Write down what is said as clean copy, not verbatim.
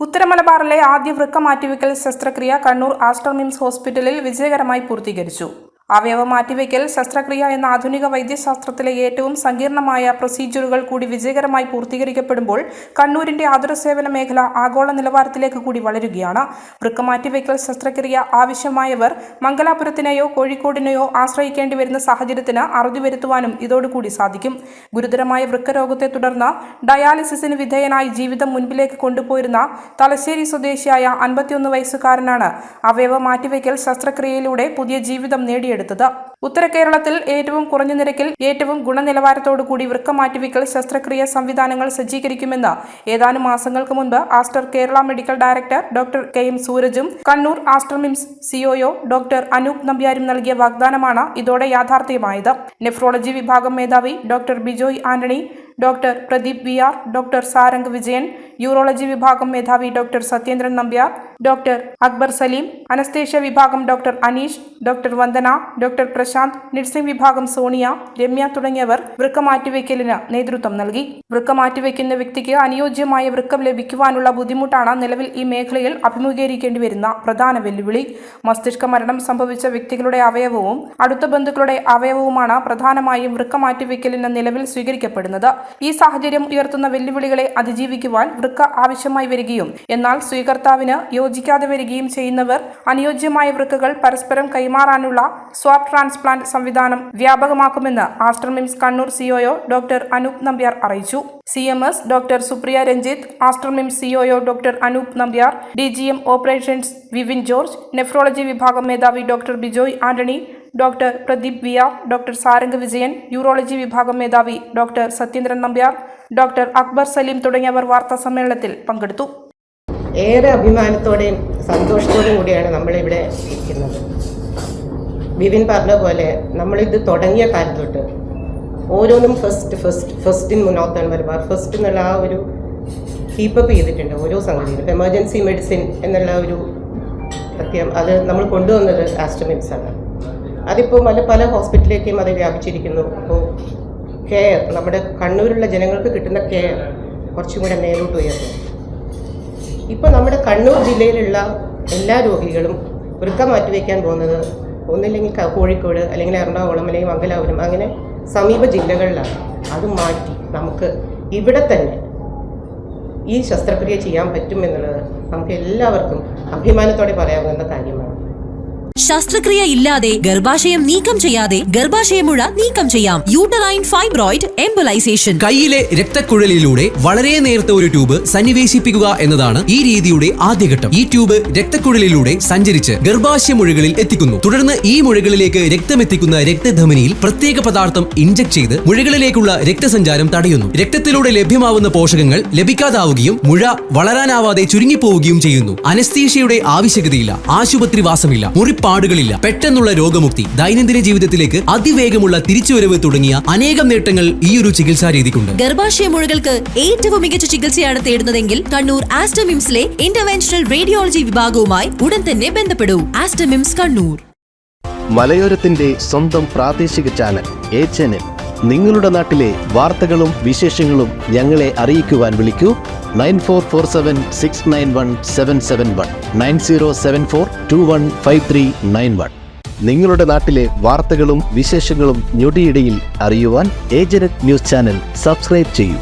ഉത്തരമലബാറിലെ ആദ്യ വൃക്ക മാറ്റിവെക്കൽ ശസ്ത്രക്രിയ കണ്ണൂർ ആസ്റ്റർ മിംസ് ഹോസ്പിറ്റലിൽ വിജയകരമായി പൂർത്തീകരിച്ചു. അവയവ മാറ്റിവെക്കൽ ശസ്ത്രക്രിയ എന്ന ആധുനിക വൈദ്യശാസ്ത്രത്തിലെ ഏറ്റവും സങ്കീർണമായ പ്രൊസീജിയറുകൾ കൂടി വിജയകരമായി പൂർത്തീകരിക്കപ്പെടുമ്പോൾ കണ്ണൂരിന്റെ ആതുര സേവന മേഖല ആഗോള നിലവാരത്തിലേക്ക് കൂടി വളരുകയാണ്. വൃക്ക മാറ്റിവെക്കൽ ശസ്ത്രക്രിയ ആവശ്യമായവർ മംഗലാപുരത്തിനെയോ കോഴിക്കോടിനെയോ ആശ്രയിക്കേണ്ടി വരുന്ന സാഹചര്യത്തിന് അറുതി വരുത്തുവാനും ഇതോടുകൂടി സാധിക്കും. ഗുരുതരമായ വൃക്കരോഗത്തെ തുടർന്ന് ഡയാലിസിസിന് വിധേയനായി ജീവിതം മുൻപിലേക്ക് കൊണ്ടുപോയിരുന്ന തലശ്ശേരി സ്വദേശിയായ 51 വയസ്സുകാരനാണ് അവയവ മാറ്റിവെക്കൽ ശസ്ത്രക്രിയയിലൂടെ പുതിയ ജീവിതം നേടിയെടുത്തത്. ഉത്തര കേരളത്തിൽ ഏറ്റവും കുറഞ്ഞ നിരക്കിൽ ഏറ്റവും ഗുണനിലവാരത്തോടുകൂടി വൃക്ക മാറ്റിവെക്കൽ ശസ്ത്രക്രിയ സംവിധാനങ്ങൾ സജ്ജീകരിക്കുമെന്ന് ഏതാനും മാസങ്ങൾക്ക് മുൻപ് Aster Kerala medical director doctor KM സൂരജും കണ്ണൂർ ആസ്റ്റർ മിംസ് COO ഡോക്ടർ അനൂപ് നമ്പ്യാരും നൽകിയ വാഗ്ദാനമാണ് ഇതോടെ യാഥാർത്ഥ്യമായത്. നെഫ്രോളജി വിഭാഗം മേധാവി doctor Bijoy Antony, doctor Pradeep VR, doctor Sarang Vijayan, urology വിഭാഗം മേധാവി doctor Satyendran Nambiar, doctor Akbar Saleem, anaesthesia വിഭാഗം doctor Aneesh, doctor Vandana, doctor Prashanth, nursing വിഭാഗം സോണിയ, രമ്യ തുടങ്ങിയവർ വൃക്ക മാറ്റിവെക്കലിന് നേതൃത്വം നൽകി. വൃക്ക മാറ്റിവെക്കുന്ന വ്യക്തിക്ക് അനുയോജ്യമായ വൃക്കം ലഭിക്കുവാനുള്ള ബുദ്ധിമുട്ടാണ് നിലവിൽ ഈ മേഖലയിൽ അഭിമുഖീകരിക്കേണ്ടി വരുന്ന പ്രധാന വെല്ലുവിളി. മസ്തിഷ്ക മരണം സംഭവിച്ച വ്യക്തികളുടെ അവയവവും അടുത്ത ബന്ധുക്കളുടെ അവയവവുമാണ് പ്രധാനമായും വൃക്ക മാറ്റിവെക്കലിന് നിലവിൽ സ്വീകരിക്കപ്പെടുന്നത്. ഈ സാഹചര്യം ഉയർത്തുന്ന വെല്ലുവിളികളെ അതിജീവിക്കുവാൻ വൃക്ക ആവശ്യമായി വരികയും എന്നാൽ സ്വീകർത്താവിന് യോജിക്കാതെ വരികയും ചെയ്യുന്നവർ അനുയോജ്യമായ വൃക്കകൾ പരസ്പരം കൈമാറാനുള്ള സ്വാപ്പ് ട്രാൻസ്പ്ലാന്റ് സംവിധാനം വ്യാപകമാക്കുമെന്ന് ആസ്റ്റർ മിംസ് കണ്ണൂർ COO ഡോക്ടർ അനൂപ് നമ്പ്യാർ അറിയിച്ചു. CMS doctor Supriya Ranjith, Aster MIMS COO doctor Anoop Nambiar, DGM operations Vivin George, nephrology വിഭാഗം മേധാവി doctor Bijoy Antony, doctor Pradeep VR, doctor Sarang Vijayan, urology വിഭാഗം മേധാവി ഡോക്ടർ സത്യേന്ദ്രൻ നമ്പ്യാർ, ഡോക്ടർ അക്ബർ സലീം തുടങ്ങിയവർ വാർത്താ സമ്മേളനത്തിൽ പങ്കെടുത്തു. ഏറെ അഭിമാനത്തോടെയും സന്തോഷത്തോടും കൂടിയാണ് നമ്മളിവിടെ ഇരിക്കുന്നത്. വിപിൻ പറഞ്ഞ പോലെ നമ്മളിത് തുടങ്ങിയ കാലം തൊട്ട് ഓരോന്നും ഫസ്റ്റ് ഇൻ മുന്നോട്ടാണ് മലബാർ ഫസ്റ്റ് എന്നുള്ള ആ ഒരു കീപ്പപ്പ് ചെയ്തിട്ടുണ്ട്. ഓരോ സംഗതിയിലും എമർജൻസി മെഡിസിൻ എന്നുള്ള ഒരു സത്യം അത് നമ്മൾ കൊണ്ടുവന്നത് ആസ്റ്റർ മിംസ് ആണ്. അതിപ്പോൾ പല ഹോസ്പിറ്റലിലേക്കും അത് വ്യാപിച്ചിരിക്കുന്നു. അപ്പോൾ കെയർ നമ്മുടെ കണ്ണൂരുള്ള ജനങ്ങൾക്ക് കിട്ടുന്ന കെയർ കുറച്ചും കൂടെ മേലോട്ട് ഉയർന്നു. ഇപ്പോൾ നമ്മുടെ കണ്ണൂർ ജില്ലയിലുള്ള എല്ലാ രോഗികളും വൃക്ക മാറ്റിവെക്കാൻ പോകുന്നത് ഒന്നില്ലെങ്കിൽ കോഴിക്കോട്, അല്ലെങ്കിൽ എറണാകുളം, അല്ലെങ്കിൽ മംഗലാപുരം, അങ്ങനെ സമീപ ജില്ലകളിലാണ്. അത് മാറ്റി നമുക്ക് ഇവിടെ തന്നെ ഈ ശസ്ത്രക്രിയ ചെയ്യാൻ പറ്റുമെന്നുള്ളത് നമുക്ക് എല്ലാവർക്കും അഭിമാനത്തോടെ പറയാവുന്ന കാര്യമാണ്. ശസ്ത്രക്രിയ ഇല്ലാതെ ഗർഭാശയം നീക്കം ചെയ്യാതെ ഗർഭാശയമുഴ നീക്കം ചെയ്യാം. Uterine fibroid embolisation. കൈയിലെ രക്തക്കുഴലിലൂടെ വളരെ നേർത്ത ഒരു ട്യൂബ് സന്നിവേശിപ്പിക്കുക എന്നതാണ് ഈ രീതിയുടെ ആദ്യഘട്ടം. ഈ ട്യൂബ് രക്തക്കുഴലിലൂടെ സഞ്ചരിച്ച് ഗർഭാശയമുഴകളിൽ എത്തിക്കുന്നു. തുടർന്ന് ഈ മുഴകളിലേക്ക് രക്തമെത്തിക്കുന്ന രക്തധമനിയിൽ പ്രത്യേക പദാർത്ഥം ഇൻജക്ട് ചെയ്ത് മുഴകളിലേക്കുള്ള രക്തസഞ്ചാരം തടയുന്നു. രക്തത്തിലൂടെ ലഭ്യമാവുന്ന പോഷകങ്ങൾ ലഭിക്കാതാവുകയും മുഴ വളരാനാവാതെ ചുരുങ്ങിപ്പോവുകയും ചെയ്യുന്നു. അനസ്തീഷ്യയുടെ ആവശ്യകതയില്ല, ആശുപത്രി വാസമില്ല, പാടുകളില്ല, പെട്ടെന്നുള്ള രോഗമുക്തി, ദൈനംദിന ജീവിതത്തിലേക്ക് അതിവേഗമുള്ള തിരിച്ചുവരവ് തുടങ്ങിയ അനേകം നേട്ടങ്ങൾ ഈ ഒരു ചികിത്സാ രീതിക്കുണ്ട്. ഗർഭാശയ മുഴകൾക്ക് ഏറ്റവും മികച്ച ചികിത്സയാണ് തേടുന്നതെങ്കിൽ കണ്ണൂർ ആസ്റ്റർ മിംസിലെ ഇന്റർവെൻഷണൽ റേഡിയോളജി വിഭാഗവുമായി ഉടൻ തന്നെ ബന്ധപ്പെടൂ. ആസ്റ്റർ മിംസ് കണ്ണൂർ. മലയോരത്തിന്റെ സ്വന്തം പ്രാദേശിക ചാനൽ HNN. നിങ്ങളുടെ നാട്ടിലെ വാർത്തകളും വിശേഷങ്ങളും ഞങ്ങളെ അറിയിക്കുവാൻ വിളിക്കൂ 9447691771 9074215391. നിങ്ങളുടെ നാട്ടിലെ വാർത്തകളും വിശേഷങ്ങളും ഞൊടിയിടയിൽ അറിയുവാൻ ഏജനറ്റ് ന്യൂസ് ചാനൽ സബ്സ്ക്രൈബ് ചെയ്യൂ.